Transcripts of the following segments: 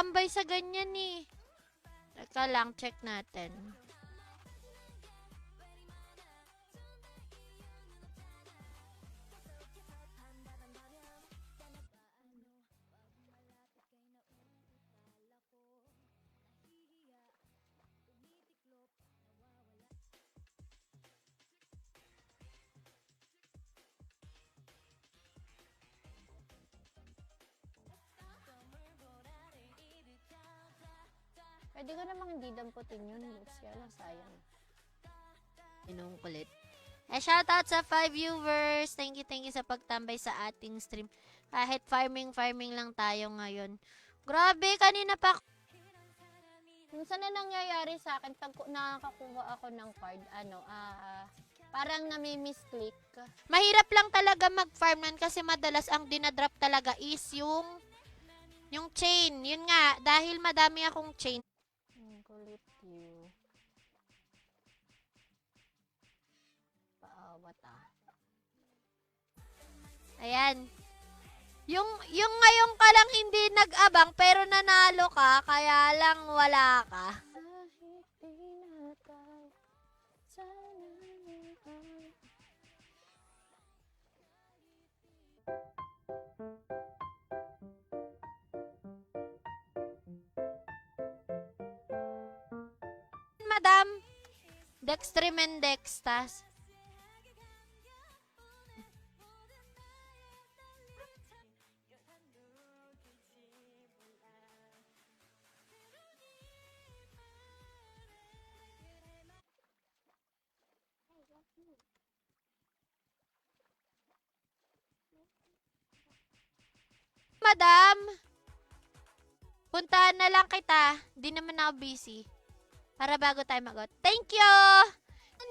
magtambay sa ganyan eh. Teka lang, check natin. Pwede ko namang hindi damputin yun, Lucia. Sayang. Inong kulit. Shoutout sa 5 viewers. Thank you sa pagtambay sa ating stream. Kahit farming lang tayo ngayon. Grabe, kanina pa. Minsan na nangyayari sa akin pag nakakakuha ako ng card, parang nami-misclick. Mahirap lang talaga mag-farm nun kasi madalas ang dinadrop talaga is yung chain. Yun nga, dahil madami akong chain. Kulit you. Paawat ah. Ayan. Yung ngayon ka lang hindi nag-abang pero nanalo ka, kaya lang wala ka. Madam, Dextrim and Dextas. Madam, puntahan na lang kita. Di naman ako busy. Para bago tayo mag-out. Thank you!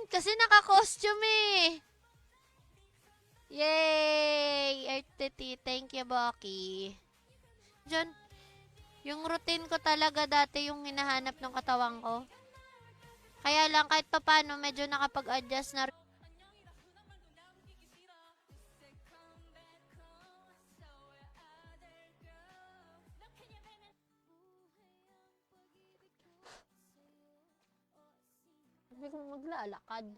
Kasi naka-costume eh. Yay! RTT. Thank you, Boki. Diyan, yung routine ko talaga dati yung hinahanap ng katawan ko. Kaya lang kahit papano medyo nakapag-adjust na. Hindi ko maglalakad.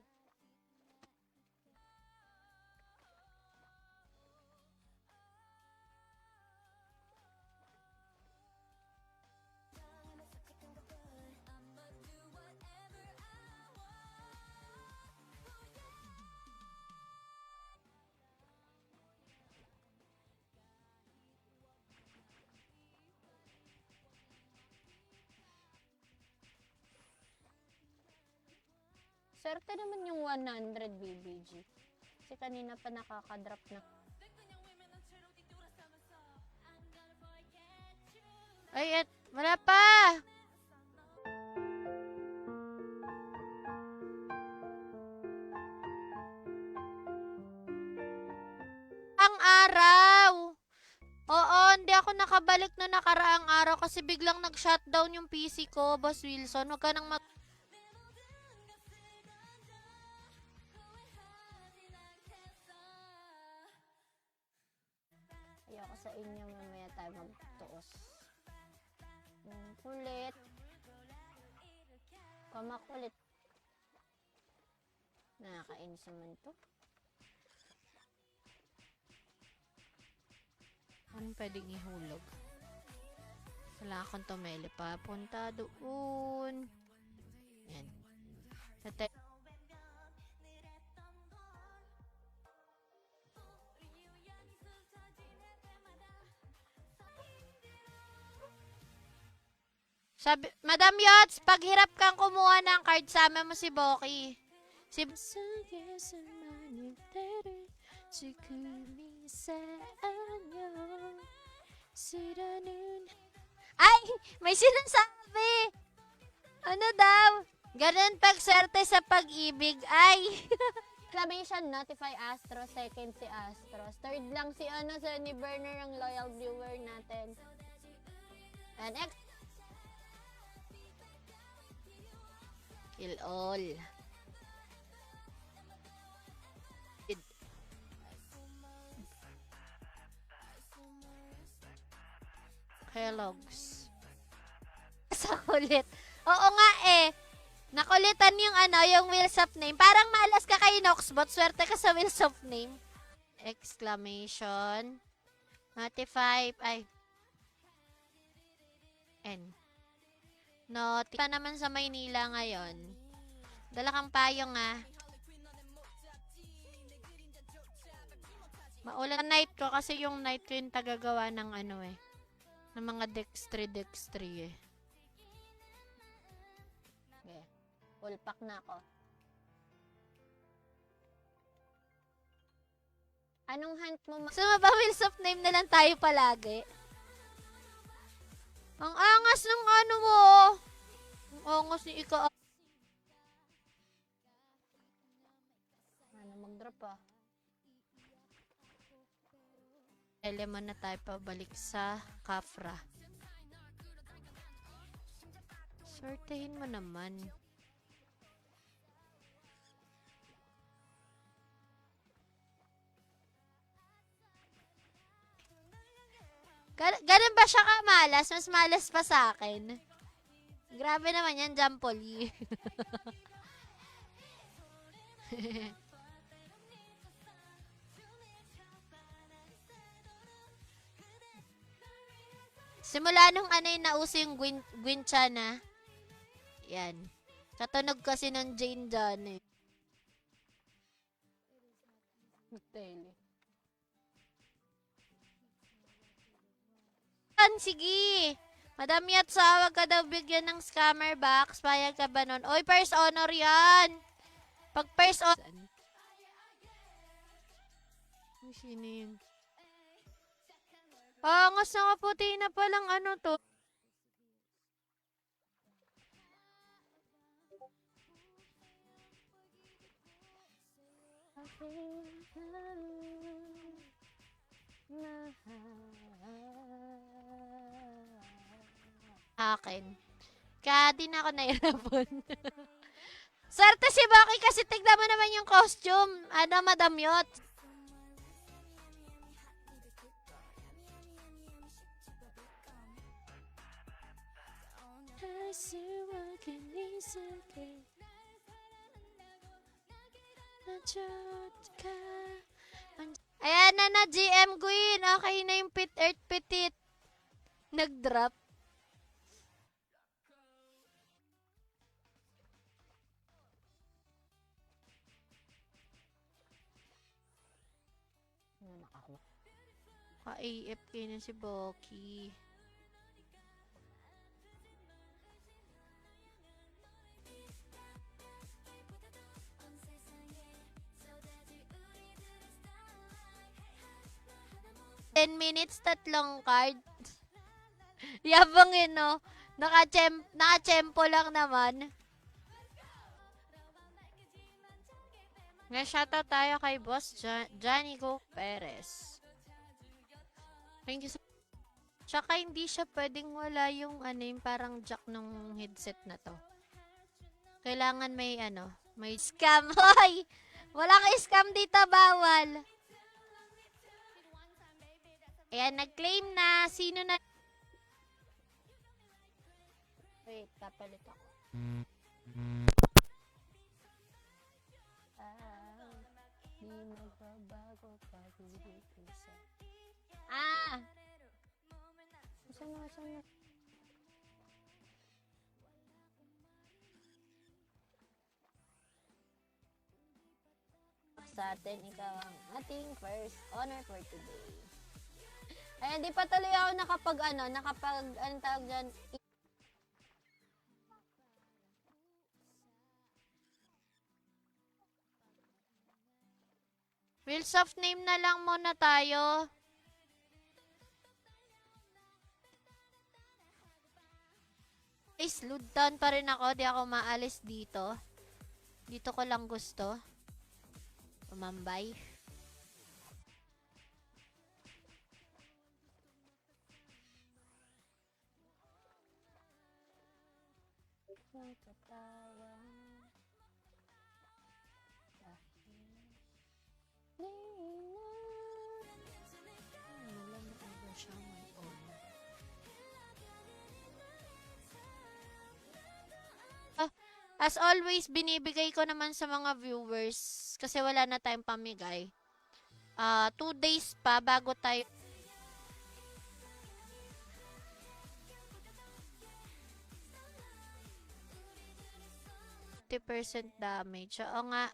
Swerte naman yung 100 BBG. Kasi kanina pa nakaka-drop na. Ay, wala pa! Ang araw! Oo, hindi ako nakabalik na nakaraang araw kasi biglang nag-shutdown yung PC ko, Boss Wilson. Huwag ka nang Ayoko sa inyo, mamaya tayo magtuos. Kulit. Kamakulit. Nakakainis naman to. Anong pwedeng ihulog? Wala akong tumeli pa. Punta doon. Yan. Sabi, Madam Yots, paghirap kang kumuha ng card, sama mo si Boki. Ay! May sinasabi! Ano daw? Ganun pagswerte sa pag-ibig. Ay! Exclamation, notify Astro. Second si Astro. Third lang si Sunny Burner, ang loyal viewer natin. And Kill all. Kellogg's. sa kulit. Oo nga eh. Nakulitan yung yung Wheels of Name. Parang malas ka kay Noxbot. Swerte ka sa Wheels of Name. Exclamation. Notify. Ay. N. Pa naman sa Maynila ngayon. Dala kang payong ah. Maulan night ko kasi yung night ko yung tagagawa ng ng mga dextry eh. Okay. Full pack na ako. Anong hunt mo? So, maba-Wheels of Name na lang tayo palagi. Ang angas ng mo. Ang angas ni Ika. Mag-drop ah. Element na tayo pabalik sa Kafra. Sortehin mo naman. Ganun ba siya kamalas? Mas malas pa sa akin. Grabe naman yan, Jampoli. Simula nung yung nauso yung Gwinchana. Yan. Katunog kasi ng Jane John eh. Daily. Sige. Madam Yatsa, wag ka daw bigyan ng scammer box. Payag ka ba nun? Oy, first honor yan. Pag first honor... Sino yun? Angas na kaputi na palang to. Akin. Kaya di na ako nahirapan. Swerte si Baki kasi tignan mo naman yung costume. Madam Yot. Ayan na GM Queen. Okay na yung Earth Petit. Nag-drop. Ka-AFK na si Boki. Ten minutes, tatlong card. Yabang yun, no? Naka-tempo lang naman. Nga-shoutout tayo kay Boss Johnny Go Perez. Thank you so much. Tsaka hindi siya pwedeng wala yung yung parang jack ng headset na to. Kailangan may scam. Hoy! Walang scam dito, bawal. Ayan, nag-claim na. Sino na? Wait, kapalit ako. Di magbabago pag hindi isa. Saan na? Sa atin, ikaw ang ating first honor for today. Ay, hindi pa tuloy ako anong tawag dyan, Wheels of Name na lang muna tayo. Load down pa rin ako. Di ako maalis dito. Dito ko lang gusto. Umambay. As always, binibigay ko naman sa mga viewers kasi wala na tayong pamigay. 2 days pa bago tayo 50% damage. Oo nga.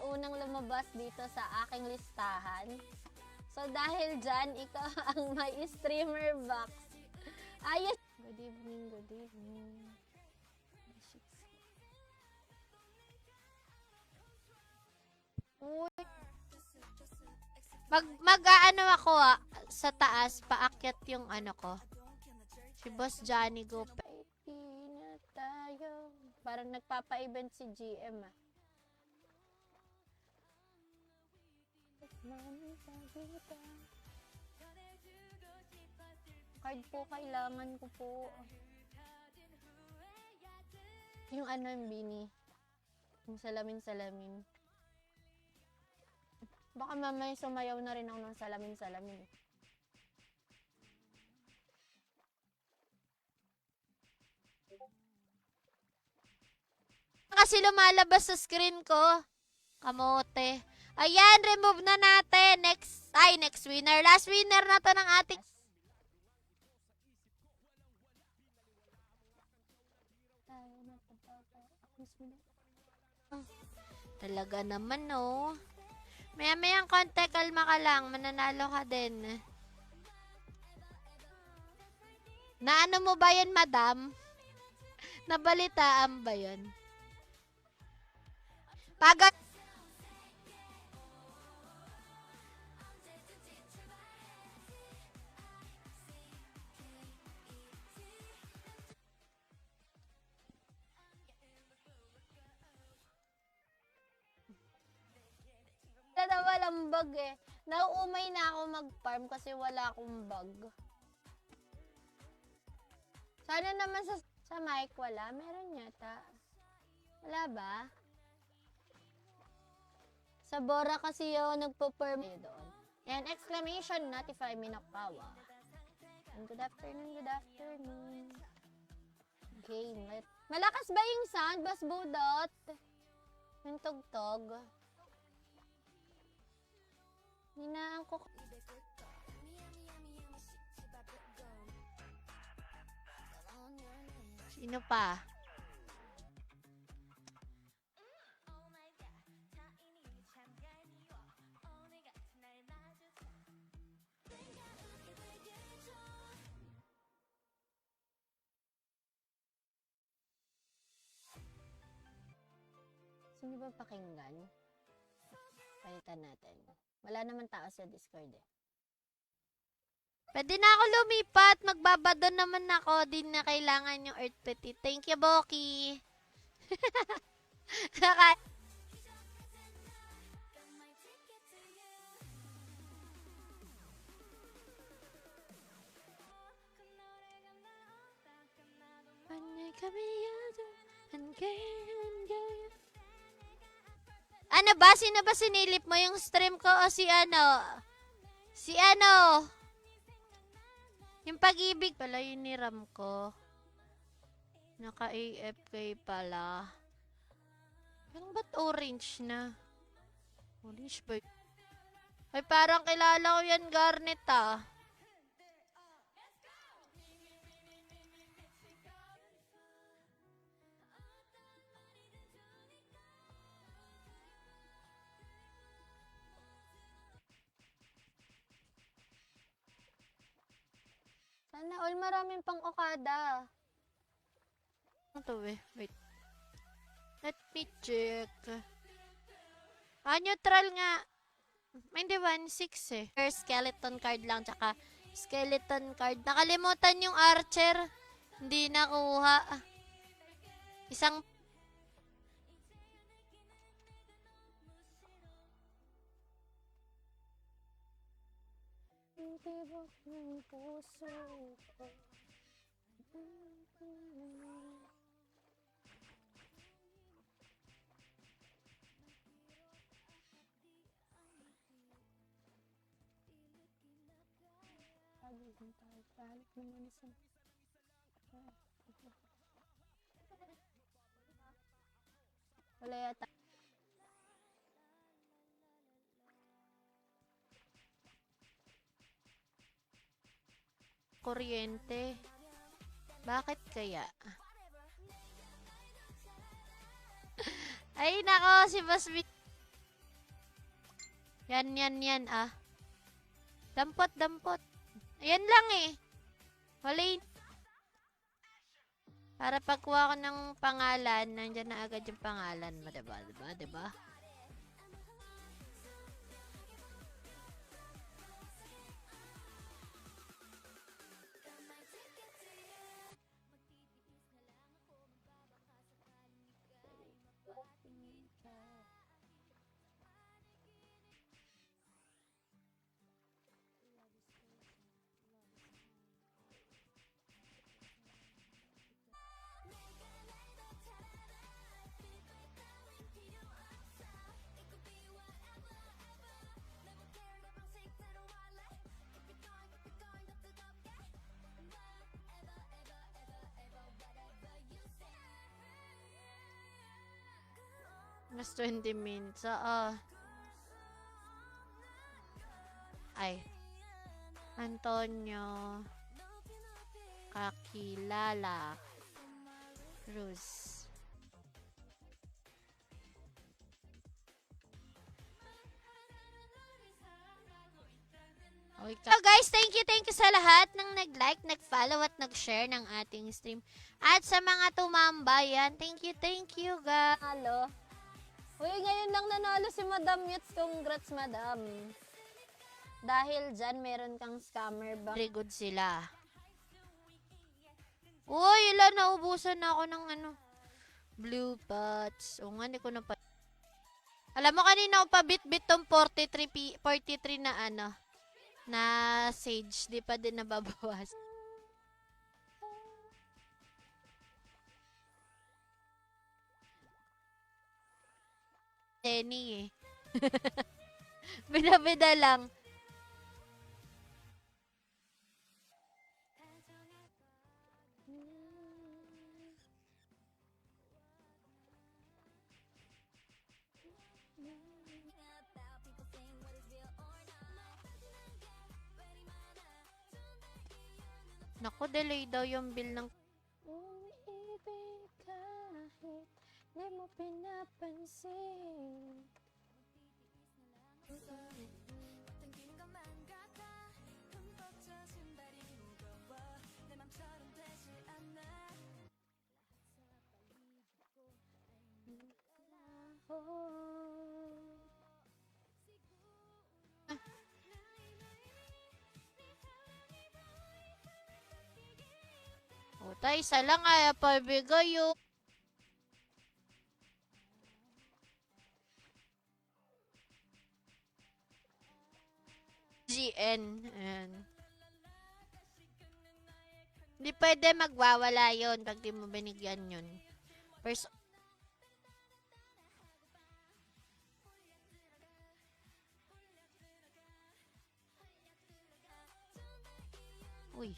Unang lumabas dito sa aking listahan. So dahil dyan, ikaw ang may streamer box. Ayos! Good evening, good evening. Uy, Mag-aano ako sa taas, paakyat yung ano ko. Si Boss Johnny go pa. di na tayo. Parang nagpapa-event si GM ah. Card po kailangan ko po. Yung ano yung bini. Yung salamin-salamin. Baka mamaya sumayaw na rin ako ng salamin-salamin. Kasi lumalabas sa screen ko. Kamote. Ayan, remove na natin. Next winner. Last winner na to ng ating... Talaga naman, no? Maya-mayang konti, kalma ka lang. Mananalo ka din. Naano mo ba yan, madam? Nabalitaan ba yun? Pag Wala na walang bag eh. Nauumay na ako mag-farm kasi wala akong bag. Sana naman sa mic wala. Meron yata. Wala ba? Sa Bora kasi yun, nagpo-perm doon. And exclamation, notify me na kawa. And good afternoon, good afternoon. Game. Malakas ba yung sound, Bas Budot? Yung tugtog. Hinaan ko. Sino pa? Sino ba pakinggan? Palitan natin. Wala naman tao sa Discord eh. Pwede na ako lumipat. Magbabadon naman ako. Di na kailangan yung Earth Petit. Thank you, Boki. Ano ba? Sino ba sinilip mo? Yung stream ko o si ano? Si ano? Yung pag-ibig pala yung niram ko. Naka-AFK pala. Yung ba't orange na? Orange ba? Ay, parang kilala ko yan, Garnet ah. Sana all maraming pang Okada. Ano to eh? Wait. Let me check. Neutral nga. May hindi 1-6 eh. Skeleton card lang, tsaka skeleton card. Nakalimutan yung archer. Hindi nakuha. Isang Tibok ng puso ko. Balik naman sa... Wala yata. Kuryente. Bakit kaya? Ay, nako, si Basmi. Yan, ah. Dampot. Ayan lang eh. Wala para pagkuha ko ng pangalan, nandyan na agad yung pangalan mo, diba? Mas 20 minutes. Ay. Antonio Kakilala Cruz. Okay. So guys, thank you sa lahat ng nag-like, nag-follow at nag-share ng ating stream. At sa mga tumambayan, thank you guys. Halo. Uy, ngayon lang nanalo si Madam Mutes. Congrats, Madam. Dahil dyan, meron kang scammer ba? Very good sila. Uy, ilan naubusan na ako ng blue pots. O nga, hindi ko na pa... Alam mo, kanina ako pa-bit-bit tong 43 na na sage. Di pa din nababawas. Jenny eh. Bida-bida lang. Naku, delay daw yung bill ng... Umiibig kahit di mo pinapansin. O, tayo, isa lang ay pabigay yung... GN. Ayan. Hindi pwede magwawala yun pag di mo binigyan yun. First... Uy.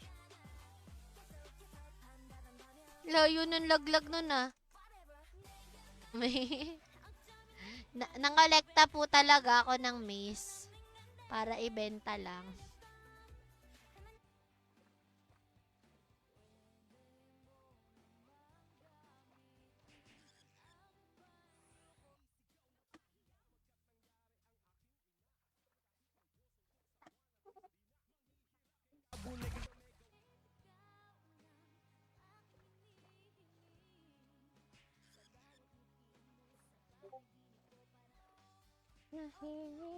Layo ng laglag nun May... Nangolekta po talaga ako ng mace. Para ibenta lang. Nahihilo,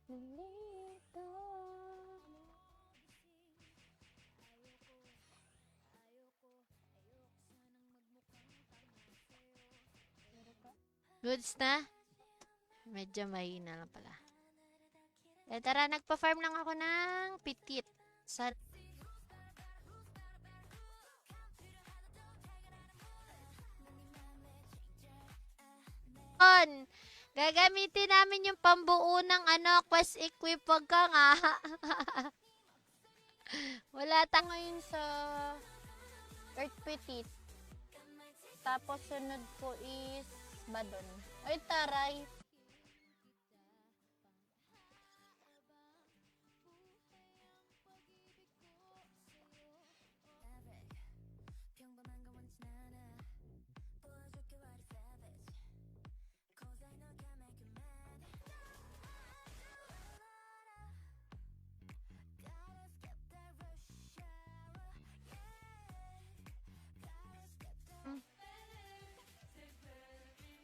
nalito. Goods na? Medyo mahina lang pala. Tara, nagpa-farm lang ako ng pitit. Gagamitin namin yung pambuo ng quest equip. Wag ka nga. Wala Ngayon sa Earth Petit. Tapos sunod ko is Badon. Ay, taray.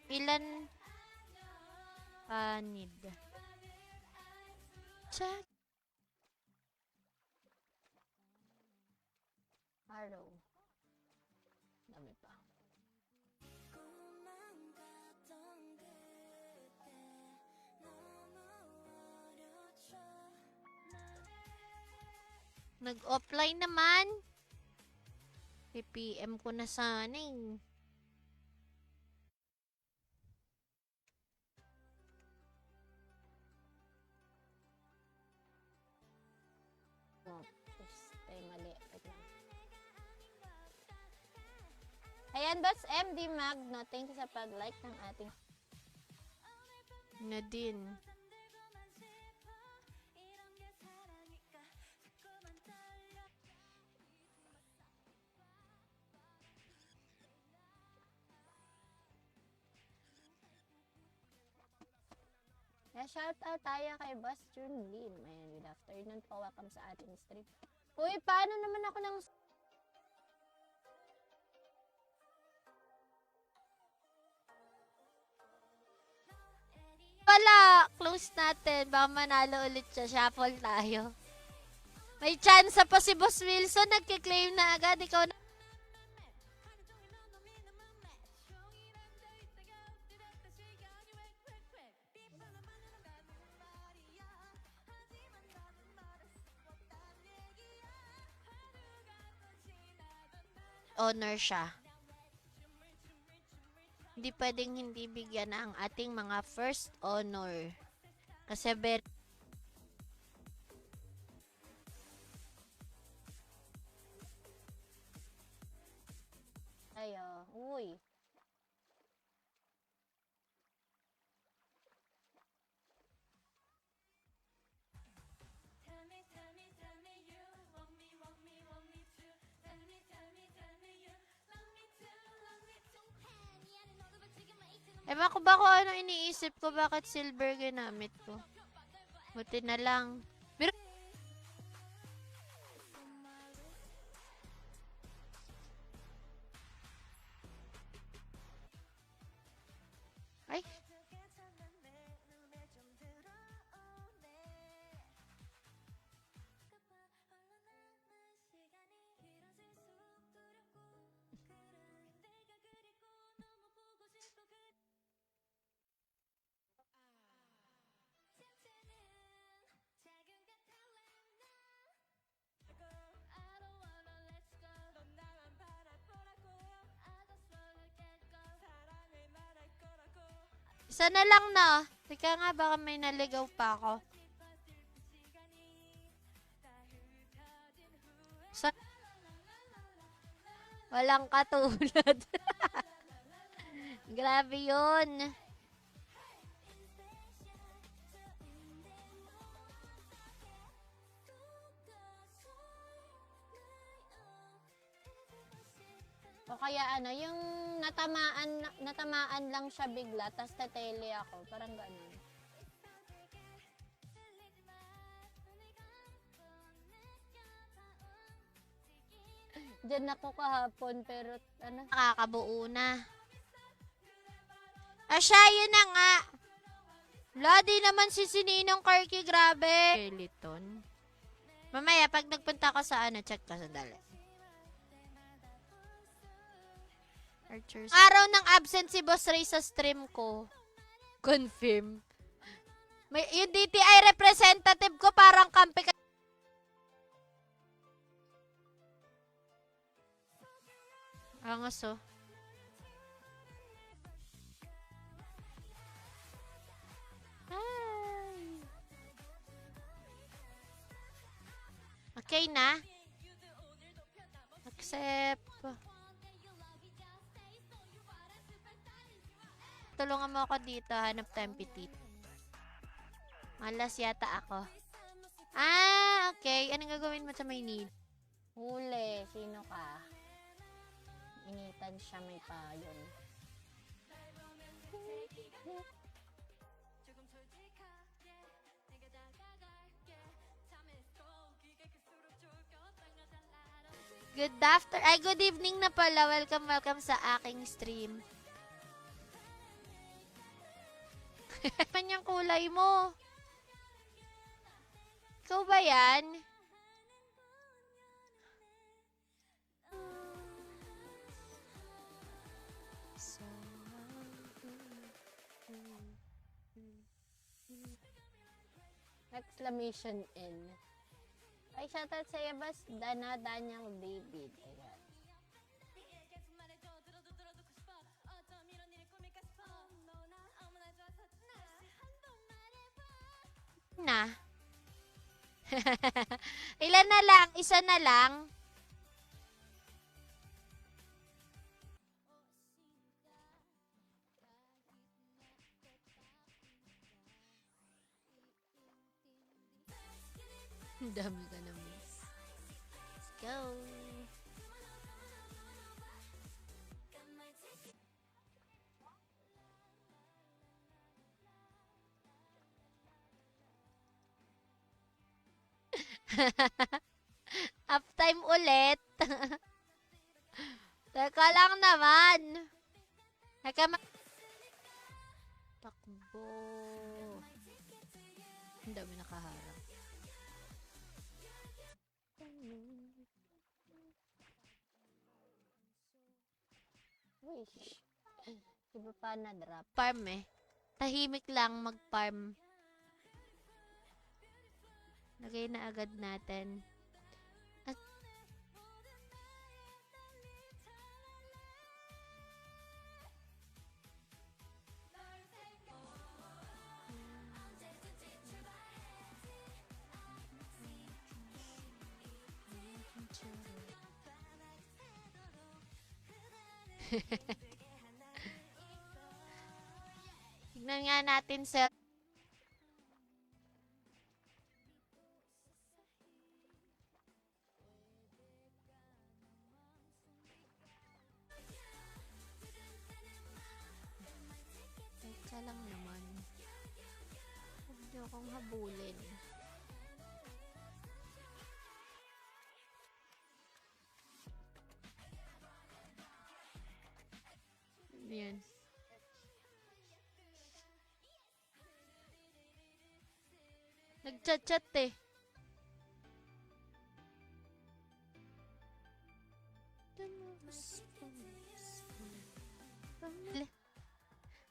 ilan panid. Check. Arrow. Dami pa. Nag-offline naman. PPM ko na sana eh. Mali. Ayan, that's MD Magno. Thank you sa pag-like ng ating Nadine. Shout out tayo kay Boss Junlin. Ayan, good afternoon po. Welcome sa ating stream. Uy, paano naman ako ng... Wala! Close natin. Baka manalo ulit siya. Shuffle tayo. May chance pa si Boss Wilson. Nagkiklaim na agad. Ikaw na. Honor siya. Hindi pwedeng hindi bigyan na ang ating mga first honor. Kasi Ayo, uy. ewan ko ba kung ano iniisip ko, bakit silver ginamit ko. Buti na lang. Ay. Isa na lang na. Teka nga, baka may naligaw pa ako. Walang katulad. Grabe yun. O kaya ano, yung natamaan lang siya bigla, tas tetele ako. Parang ganun. Diyan ako kahapon, pero ano? Nakakabuo na. Asya, yun na nga. Ladi naman si Sininong Karki, grabe. Skeleton. Mamaya, pag nagpunta ko sa check ka sandali. Archers. Araw ng absent si Boss Ray sa stream ko. Confirm. May, yung DTI representative ko parang kampi ka. Angas oh. Okay na? Accept. Tulungan mo ako dito. Hanap tayong petit. Malas yata ako. Ah, okay. Anong gagawin mo sa may need? Huli. Sino ka? Initan siya, may payon. Good evening na pala. Welcome sa aking stream. Kanyang kulay mo. Ikaw ba yan? Exclamation N. Ay, shoutout sa iyo, Bas Daniel David. Ayan. Na. Ilan na lang? Isa na lang? Ang dami ka na miss. Let's go. Uptime ulit. Teka lang naman. Takbo. Ang dami nakaharang. Uy, iba pa na drop. Farm eh. Tahimik lang mag-farm. Lagay na agad natin. Tignan nga natin sa teka lang naman. Huwag niyo akong habulin. Yan. Nagchat-chat eh.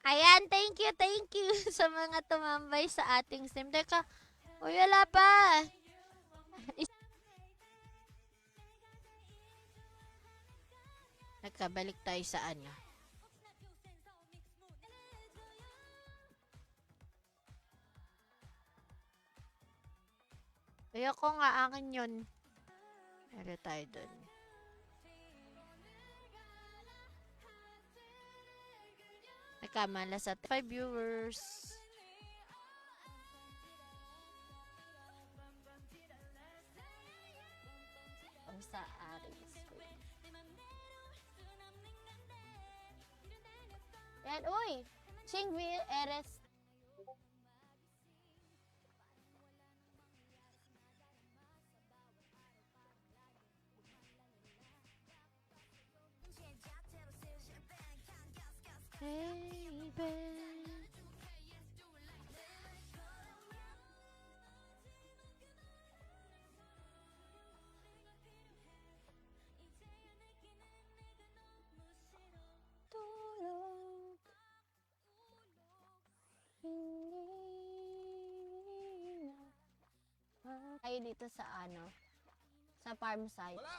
Ayan, thank you sa mga tumambay sa ating stream. Teka, uy, wala pa. Nagkabalik tayo sa ano. Ayoko nga, akin yun. Meron tayo dun. Nagkamala sa 5 viewers. Ang sa Aries. Yan, uy! Chingville, Eres. Baby. Tulog. Hindi na. Ay, dito sa ano? Sa farm site. Wala